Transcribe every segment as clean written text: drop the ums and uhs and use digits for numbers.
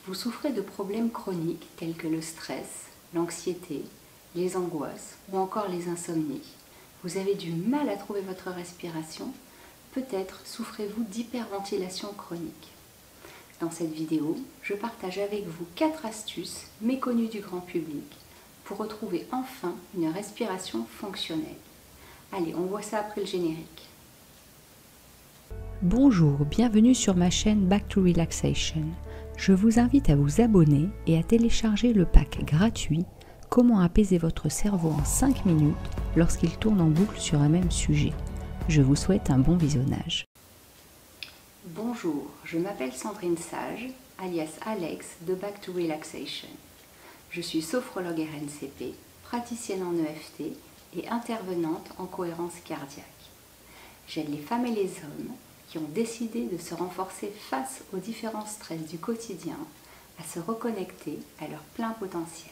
Vous souffrez de problèmes chroniques tels que le stress, l'anxiété, les angoisses ou encore les insomnies. Vous avez du mal à trouver votre respiration. Peut-être souffrez-vous d'hyperventilation chronique. Dans cette vidéo, je partage avec vous 4 astuces méconnues du grand public pour retrouver enfin une respiration fonctionnelle. Allez, on voit ça après le générique. Bonjour, bienvenue sur ma chaîne Back to Relaxation. Je vous invite à vous abonner et à télécharger le pack gratuit Comment apaiser votre cerveau en 5 minutes lorsqu'il tourne en boucle sur un même sujet. Je vous souhaite un bon visionnage. Bonjour, je m'appelle Sandrine Sage, alias Alex de Back to Relaxation. Je suis sophrologue RNCP, praticienne en EFT et intervenante en cohérence cardiaque. J'aide les femmes et les hommes qui ont décidé de se renforcer face aux différents stress du quotidien, à se reconnecter à leur plein potentiel.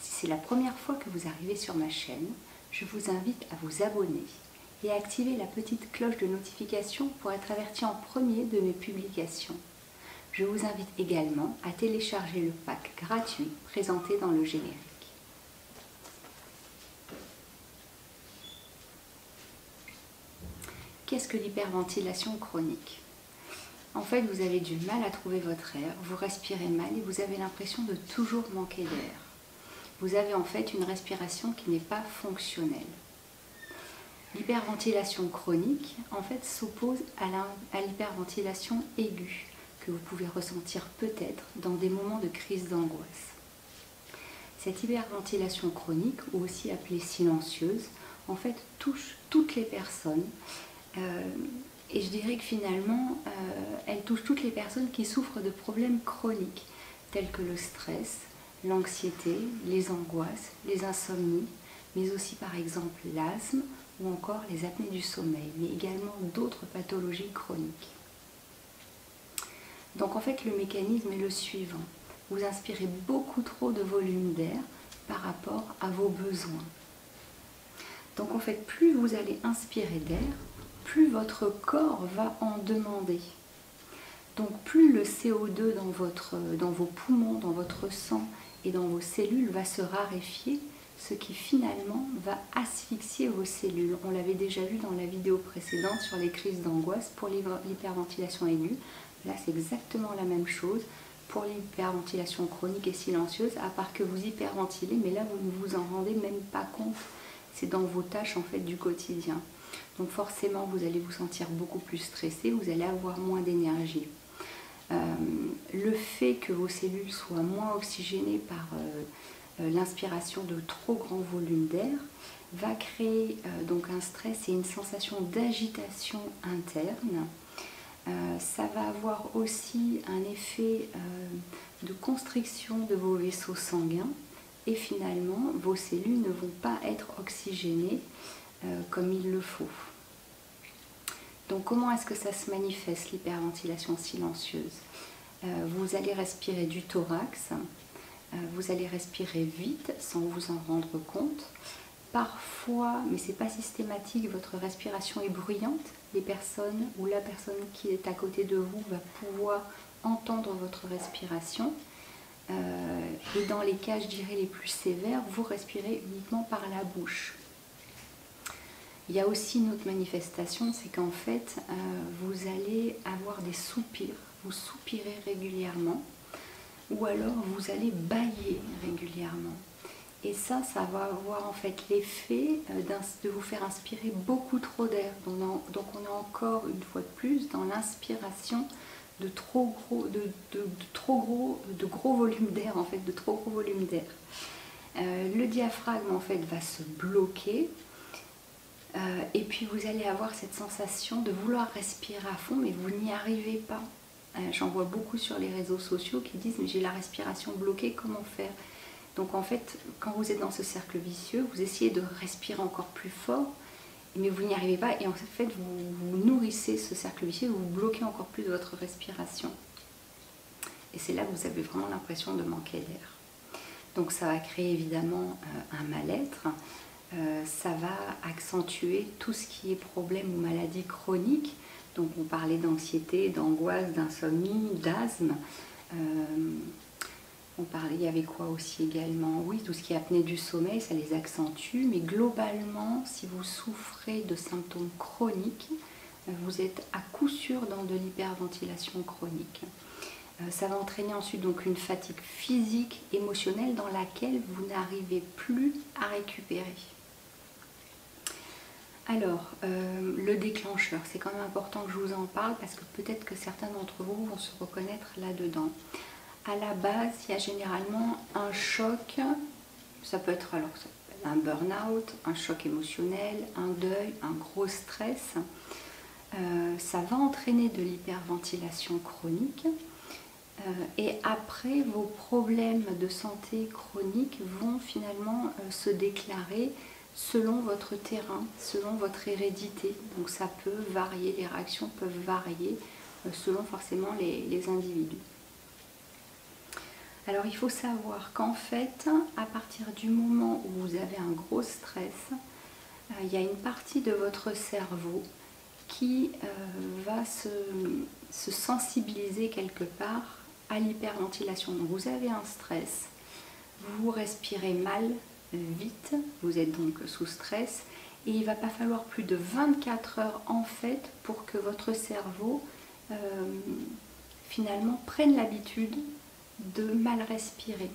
Si c'est la première fois que vous arrivez sur ma chaîne, je vous invite à vous abonner et à activer la petite cloche de notification pour être averti en premier de mes publications. Je vous invite également à télécharger le pack gratuit présenté dans le générique. Qu'est-ce que l'hyperventilation chronique? En fait, vous avez du mal à trouver votre air, vous respirez mal et vous avez l'impression de toujours manquer d'air. Vous avez en fait une respiration qui n'est pas fonctionnelle. L'hyperventilation chronique, en fait, s'oppose à l'hyperventilation aiguë, que vous pouvez ressentir peut-être dans des moments de crise d'angoisse. Cette hyperventilation chronique, ou aussi appelée silencieuse, en fait, touche toutes les personnes. Et je dirais que finalement, elle touche toutes les personnes qui souffrent de problèmes chroniques, tels que le stress, l'anxiété, les angoisses, les insomnies, mais aussi par exemple l'asthme ou encore les apnées du sommeil, mais également d'autres pathologies chroniques. Donc en fait, le mécanisme est le suivant. Vous inspirez beaucoup trop de volume d'air par rapport à vos besoins. Donc en fait, plus vous allez inspirer d'air, plus votre corps va en demander. Donc plus le CO2 dans vos poumons, dans votre sang et dans vos cellules va se raréfier, ce qui finalement va asphyxier vos cellules. On l'avait déjà vu dans la vidéo précédente sur les crises d'angoisse pour l'hyperventilation aiguë. Là, c'est exactement la même chose pour l'hyperventilation chronique et silencieuse, à part que vous hyperventilez, mais là, vous ne vous en rendez même pas compte. C'est dans vos tâches en fait du quotidien. Donc forcément, vous allez vous sentir beaucoup plus stressé, vous allez avoir moins d'énergie. Le fait que vos cellules soient moins oxygénées par l'inspiration de trop grand volume d'air va créer donc un stress et une sensation d'agitation interne. Ça va avoir aussi un effet de constriction de vos vaisseaux sanguins et finalement vos cellules ne vont pas être oxygénées comme il le faut. Donc comment est-ce que ça se manifeste l'hyperventilation silencieuse? Vous allez respirer du thorax, vous allez respirer vite sans vous en rendre compte. Parfois, mais ce n'est pas systématique, votre respiration est bruyante. Les personnes ou la personne qui est à côté de vous va pouvoir entendre votre respiration. Et dans les cas, je dirais, les plus sévères, vous respirez uniquement par la bouche. Il y a aussi une autre manifestation, c'est qu'en fait, vous allez avoir des soupirs, vous soupirez régulièrement, ou alors vous allez bâiller régulièrement. Et ça va avoir en fait l'effet de vous faire inspirer beaucoup trop d'air. Donc on est encore une fois de plus dans l'inspiration de gros volume d'air, en fait, de trop gros volume d'air. Le diaphragme en fait va se bloquer. Et puis vous allez avoir cette sensation de vouloir respirer à fond, mais vous n'y arrivez pas. J'en vois beaucoup sur les réseaux sociaux qui disent « mais j'ai la respiration bloquée, comment faire ?» Donc en fait, quand vous êtes dans ce cercle vicieux, vous essayez de respirer encore plus fort, mais vous n'y arrivez pas et en fait vous nourrissez ce cercle vicieux, vous bloquez encore plus votre respiration. Et c'est là que vous avez vraiment l'impression de manquer d'air. Donc ça va créer évidemment un mal-être. Ça va accentuer tout ce qui est problème ou maladie chronique. Donc on parlait d'anxiété, d'angoisse, d'insomnie, d'asthme. On parlait, il y avait quoi aussi également? Oui, tout ce qui est apnée du sommeil, ça les accentue, mais globalement, si vous souffrez de symptômes chroniques, vous êtes à coup sûr dans de l'hyperventilation chronique. Ça va entraîner ensuite donc une fatigue physique, émotionnelle dans laquelle vous n'arrivez plus à récupérer. Alors, le déclencheur, c'est quand même important que je vous en parle parce que peut-être que certains d'entre vous vont se reconnaître là-dedans. À la base, il y a généralement un choc, ça peut être alors un burn-out, un choc émotionnel, un deuil, un gros stress. Ça va entraîner de l'hyperventilation chronique. Et après, vos problèmes de santé chronique vont finalement se déclarer selon votre terrain, selon votre hérédité. Donc ça peut varier, les réactions peuvent varier selon forcément les individus. Alors il faut savoir qu'en fait, à partir du moment où vous avez un gros stress, il y a une partie de votre cerveau qui va se sensibiliser quelque part à l'hyperventilation. Donc vous avez un stress, vous respirez mal, vite, vous êtes donc sous stress et il ne va pas falloir plus de 24 heures en fait pour que votre cerveau finalement prenne l'habitude de mal respirer.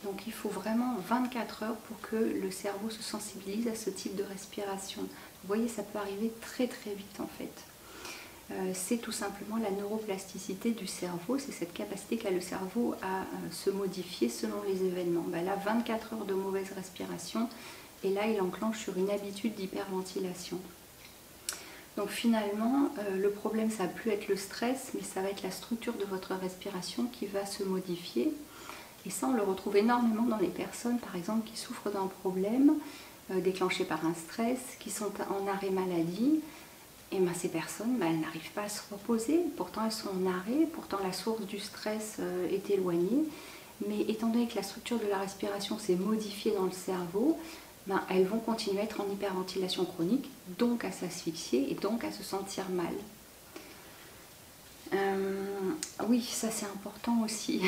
Donc il faut vraiment 24 heures pour que le cerveau se sensibilise à ce type de respiration. Vous voyez, ça peut arriver très très vite en fait. C'est tout simplement la neuroplasticité du cerveau, c'est cette capacité qu'a le cerveau à se modifier selon les événements. Là, 24 heures de mauvaise respiration, et là, il enclenche sur une habitude d'hyperventilation. Donc finalement, le problème, ça va plus être le stress, mais ça va être la structure de votre respiration qui va se modifier. Et ça, on le retrouve énormément dans les personnes, par exemple, qui souffrent d'un problème déclenché par un stress, qui sont en arrêt maladie. Et ces personnes, elles n'arrivent pas à se reposer, pourtant elles sont en arrêt, pourtant la source du stress est éloignée, mais étant donné que la structure de la respiration s'est modifiée dans le cerveau, elles vont continuer à être en hyperventilation chronique, donc à s'asphyxier et donc à se sentir mal. Oui, ça c'est important aussi.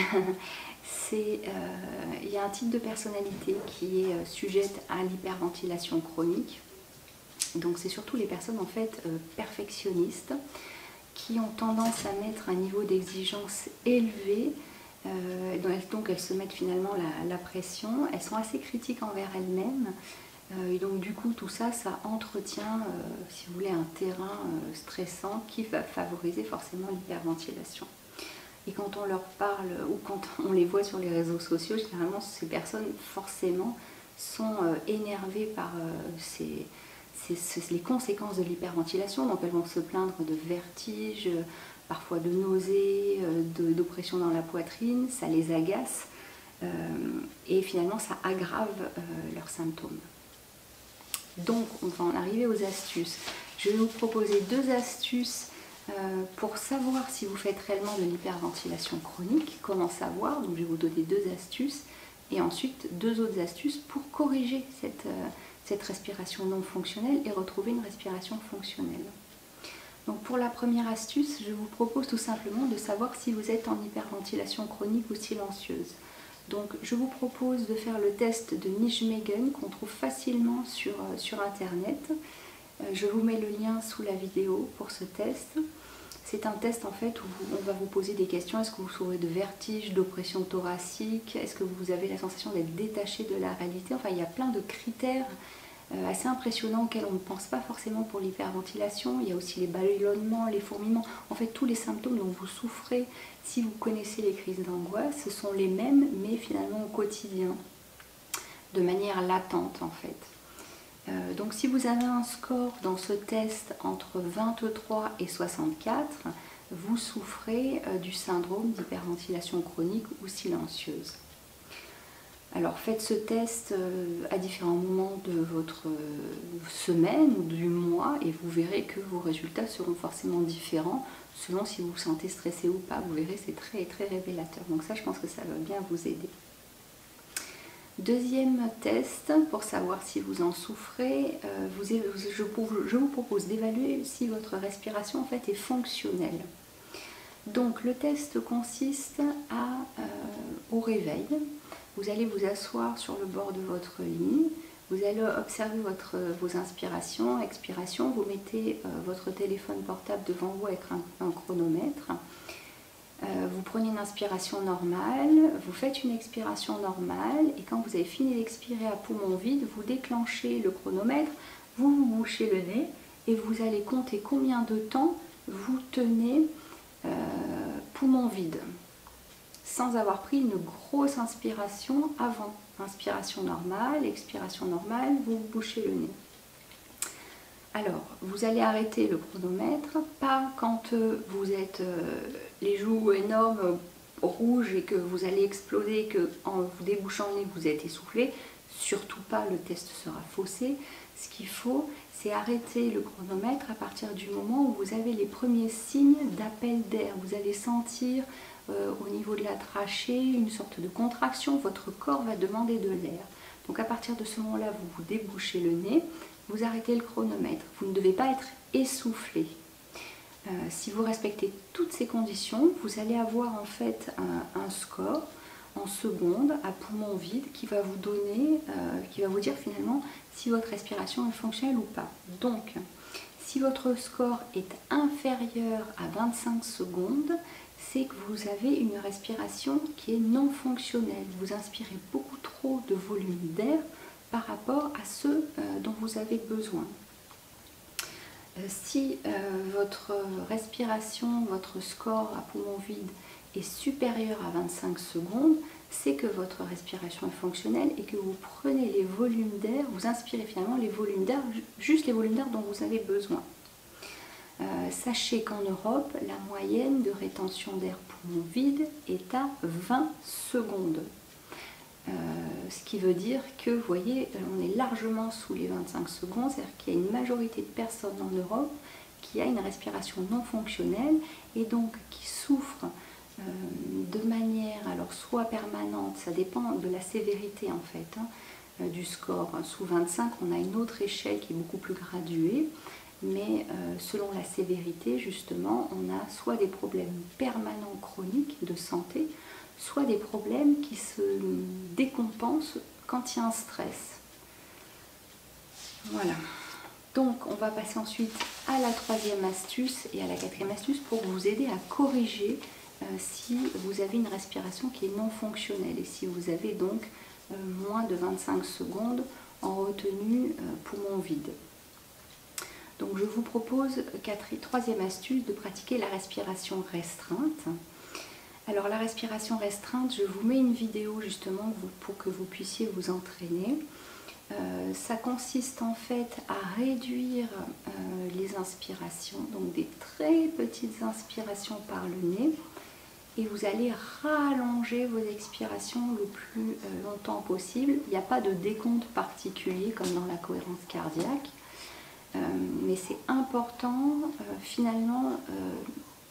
Il y a un type de personnalité qui est sujette à l'hyperventilation chronique. Donc c'est surtout les personnes en fait perfectionnistes qui ont tendance à mettre un niveau d'exigence élevé, donc elles se mettent finalement la pression, elles sont assez critiques envers elles-mêmes, et donc du coup tout ça, ça entretient, si vous voulez, un terrain stressant qui va favoriser forcément l'hyperventilation. Et quand on leur parle ou quand on les voit sur les réseaux sociaux, généralement ces personnes forcément sont énervées par les conséquences de l'hyperventilation, donc elles vont se plaindre de vertiges, parfois de nausées, d'oppression dans la poitrine, ça les agace et finalement ça aggrave leurs symptômes. Donc on va en arriver aux astuces. Je vais vous proposer 2 astuces pour savoir si vous faites réellement de l'hyperventilation chronique. Comment savoir? Donc je vais vous donner 2 astuces et ensuite 2 autres astuces pour corriger cette respiration non fonctionnelle et retrouver une respiration fonctionnelle. Donc pour la première astuce, je vous propose tout simplement de savoir si vous êtes en hyperventilation chronique ou silencieuse. Donc je vous propose de faire le test de Nijmegen qu'on trouve facilement sur internet. Je vous mets le lien sous la vidéo pour ce test. C'est un test en fait où on va vous poser des questions. Est-ce que vous souffrez de vertige, d'oppression thoracique? Est-ce que vous avez la sensation d'être détaché de la réalité? Enfin, il y a plein de critères assez impressionnants auxquels on ne pense pas forcément pour l'hyperventilation. Il y a aussi les ballonnements, les fourmillements. En fait, tous les symptômes dont vous souffrez, si vous connaissez les crises d'angoisse, ce sont les mêmes, mais finalement au quotidien, de manière latente en fait. Donc si vous avez un score dans ce test entre 23 et 64, vous souffrez du syndrome d'hyperventilation chronique ou silencieuse. Alors faites ce test à différents moments de votre semaine ou du mois et vous verrez que vos résultats seront forcément différents selon si vous vous sentez stressé ou pas. Vous verrez, c'est très très révélateur. Donc ça, je pense que ça va bien vous aider. Deuxième test, pour savoir si vous en souffrez, je vous propose d'évaluer si votre respiration en fait est fonctionnelle. Donc le test consiste au réveil. Vous allez vous asseoir sur le bord de votre lit. Vous allez observer vos inspirations, expirations. Vous mettez votre téléphone portable devant vous avec un chronomètre. Vous prenez une inspiration normale, vous faites une expiration normale et quand vous avez fini d'expirer à poumon vide, vous déclenchez le chronomètre, vous vous bouchez le nez et vous allez compter combien de temps vous tenez poumon vide sans avoir pris une grosse inspiration avant. Inspiration normale, expiration normale, vous bouchez le nez. Alors, vous allez arrêter le chronomètre, pas quand vous êtes les joues énormes, rouges et que vous allez exploser, que en vous débouchant le nez, vous êtes essoufflé. Surtout pas, le test sera faussé. Ce qu'il faut, c'est arrêter le chronomètre à partir du moment où vous avez les premiers signes d'appel d'air. Vous allez sentir au niveau de la trachée une sorte de contraction, votre corps va demander de l'air. Donc à partir de ce moment-là, vous vous débouchez le nez, vous arrêtez le chronomètre. Vous ne devez pas être essoufflé. Si vous respectez toutes ces conditions, vous allez avoir en fait un score en secondes à poumon vide qui va vous donner, qui va vous dire finalement si votre respiration est fonctionnelle ou pas. Donc, si votre score est inférieur à 25 secondes, c'est que vous avez une respiration qui est non fonctionnelle. Vous inspirez beaucoup trop de volume d'air par rapport à ce dont vous avez besoin. Si votre respiration, votre score à poumon vide est supérieur à 25 secondes, c'est que votre respiration est fonctionnelle et que vous prenez les volumes d'air, vous inspirez finalement les volumes d'air, juste les volumes d'air dont vous avez besoin. Sachez qu'en Europe, la moyenne de rétention d'air poumon vide est à 20 secondes. Ce qui veut dire que, vous voyez, on est largement sous les 25 secondes, c'est-à-dire qu'il y a une majorité de personnes en Europe qui a une respiration non fonctionnelle et donc qui souffrent de manière, alors soit permanente, ça dépend de la sévérité en fait, du score. Sous 25, on a une autre échelle qui est beaucoup plus graduée, mais selon la sévérité, justement, on a soit des problèmes permanents chroniques de santé, soit des problèmes qui se décompensent quand il y a un stress. Voilà. Donc, on va passer ensuite à la troisième astuce et à la quatrième astuce pour vous aider à corriger si vous avez une respiration qui est non fonctionnelle et si vous avez donc moins de 25 secondes en retenue poumon vide. Donc, je vous propose, troisième astuce, de pratiquer la respiration restreinte. Alors la respiration restreinte, je vous mets une vidéo justement pour que vous puissiez vous entraîner. Ça consiste en fait à réduire les inspirations, donc des très petites inspirations par le nez, et vous allez rallonger vos expirations le plus longtemps possible. Il n'y a pas de décompte particulier comme dans la cohérence cardiaque, mais c'est important finalement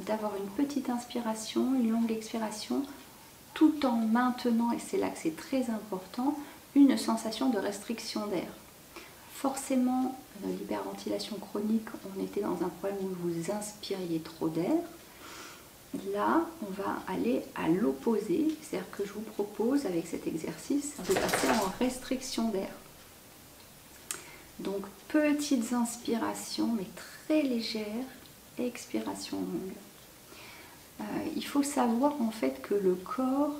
d'avoir une petite inspiration, une longue expiration, tout en maintenant, et c'est là que c'est très important, une sensation de restriction d'air. Forcément, l'hyperventilation chronique, on était dans un problème où vous inspiriez trop d'air. Là, on va aller à l'opposé, c'est-à-dire que je vous propose avec cet exercice de passer en restriction d'air. Donc, petites inspirations, mais très légères, expiration longue. Il faut savoir en fait que le corps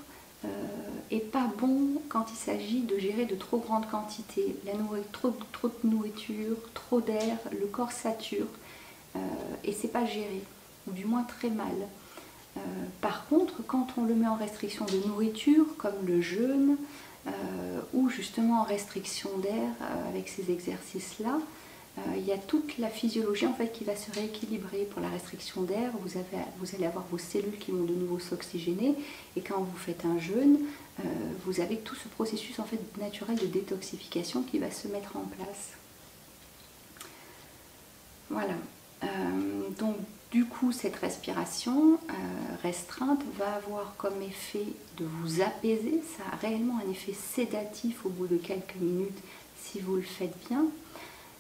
est pas bon quand il s'agit de gérer de trop grandes quantités. Trop de nourriture, trop d'air, le corps sature et c'est pas géré, ou du moins très mal. Par contre, quand on le met en restriction de nourriture, comme le jeûne, ou justement en restriction d'air avec ces exercices-là, il y a toute la physiologie en fait qui va se rééquilibrer. Pour la restriction d'air, vous allez avoir vos cellules qui vont de nouveau s'oxygéner, et quand vous faites un jeûne, vous avez tout ce processus en fait naturel de détoxification qui va se mettre en place. Voilà. Donc du coup, cette respiration restreinte va avoir comme effet de vous apaiser. Ça a réellement un effet sédatif au bout de quelques minutes si vous le faites bien.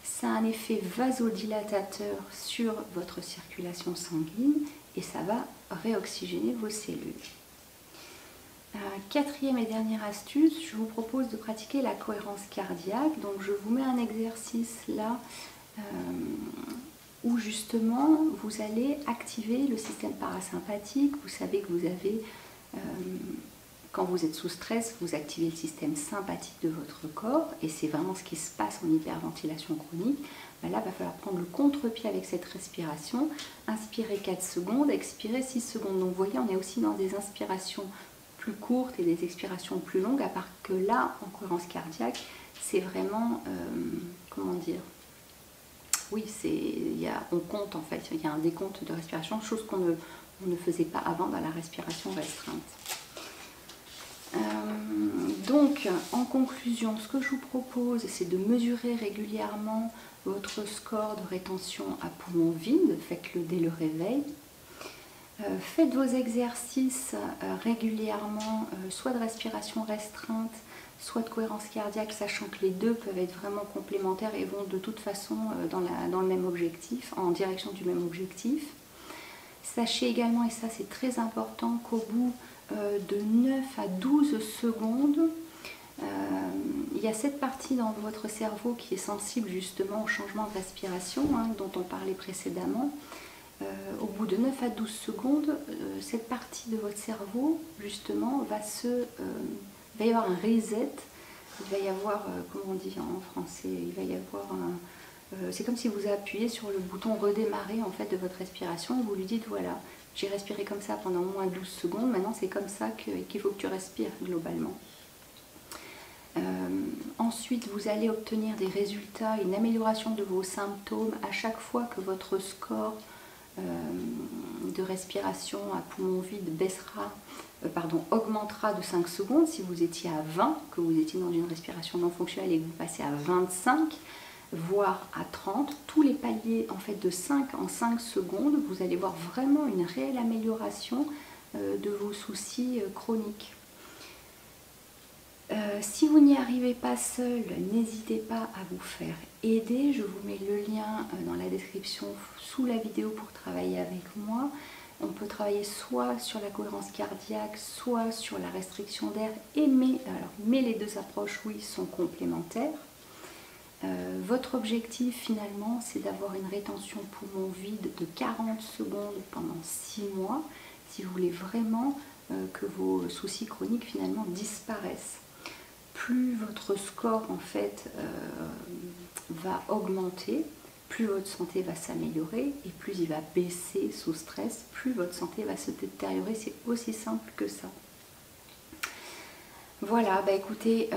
Ça a un effet vasodilatateur sur votre circulation sanguine et ça va réoxygéner vos cellules. Quatrième et dernière astuce, je vous propose de pratiquer la cohérence cardiaque. Donc je vous mets un exercice là où justement vous allez activer le système parasympathique. Vous savez que vous avez, quand vous êtes sous stress, vous activez le système sympathique de votre corps et c'est vraiment ce qui se passe en hyperventilation chronique. Ben là, il va falloir prendre le contre-pied avec cette respiration. Inspirez 4 secondes, expirez 6 secondes. Donc vous voyez, on est aussi dans des inspirations plus courtes et des expirations plus longues, à part que là, en cohérence cardiaque, c'est vraiment, comment dire, oui, on compte en fait, il y a un décompte de respiration, chose qu'on ne faisait pas avant dans la respiration restreinte. Donc, en conclusion, ce que je vous propose, c'est de mesurer régulièrement votre score de rétention à poumon vide, faites-le dès le réveil. Faites vos exercices régulièrement, soit de respiration restreinte, soit de cohérence cardiaque, sachant que les deux peuvent être vraiment complémentaires et vont de toute façon dans le même objectif, en direction du même objectif. Sachez également, et ça c'est très important, qu'au bout de 9 à 12 secondes, il y a cette partie dans votre cerveau qui est sensible justement au changement de respiration, dont on parlait précédemment. Au bout de 9 à 12 secondes, cette partie de votre cerveau, justement, il va y avoir un reset, il va y avoir, comment on dit en français, il va y avoir c'est comme si vous appuyez sur le bouton redémarrer en fait de votre respiration et vous lui dites voilà, j'ai respiré comme ça pendant au moins 12 secondes, maintenant c'est comme ça qu'il faut que tu respires globalement. Ensuite, vous allez obtenir des résultats, une amélioration de vos symptômes à chaque fois que votre score de respiration à poumon vide augmentera de 5 secondes. Si vous étiez à 20, que vous étiez dans une respiration non fonctionnelle et que vous passez à 25, voire à 30, tous les paliers en fait de 5 en 5 secondes, vous allez voir vraiment une réelle amélioration de vos soucis chroniques. Si vous n'y arrivez pas seul, n'hésitez pas à vous faire aider. Je vous mets le lien dans la description sous la vidéo pour travailler avec moi. On peut travailler soit sur la cohérence cardiaque, soit sur la restriction d'air, mais les deux approches, oui, sont complémentaires. Votre objectif finalement, c'est d'avoir une rétention poumon vide de 40 secondes pendant 6 mois, si vous voulez vraiment que vos soucis chroniques finalement disparaissent. Plus votre score en fait va augmenter, plus votre santé va s'améliorer et plus il va baisser sous stress, plus votre santé va se détériorer. C'est aussi simple que ça. Voilà, bah écoutez,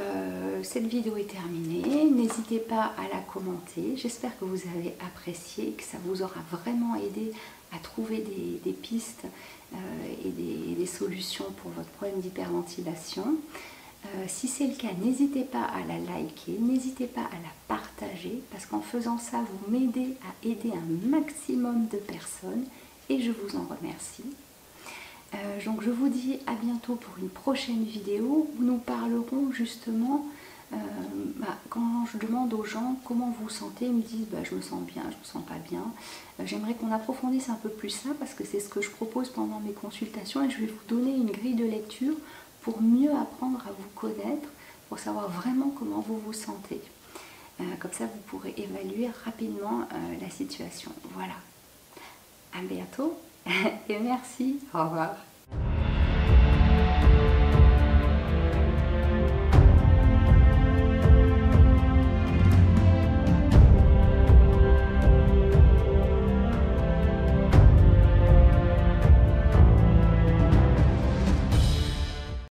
cette vidéo est terminée. N'hésitez pas à la commenter. J'espère que vous avez apprécié, que ça vous aura vraiment aidé à trouver des pistes et des solutions pour votre problème d'hyperventilation. Si c'est le cas, n'hésitez pas à la liker, n'hésitez pas à la partager, parce qu'en faisant ça, vous m'aidez à aider un maximum de personnes et je vous en remercie. Donc je vous dis à bientôt pour une prochaine vidéo où nous parlerons justement, quand je demande aux gens comment vous vous sentez, ils me disent je me sens bien, je me sens pas bien. J'aimerais qu'on approfondisse un peu plus ça parce que c'est ce que je propose pendant mes consultations et je vais vous donner une grille de lecture pour mieux apprendre à vous connaître, pour savoir vraiment comment vous vous sentez. Comme ça, vous pourrez évaluer rapidement la situation. Voilà. À bientôt et merci. Au revoir.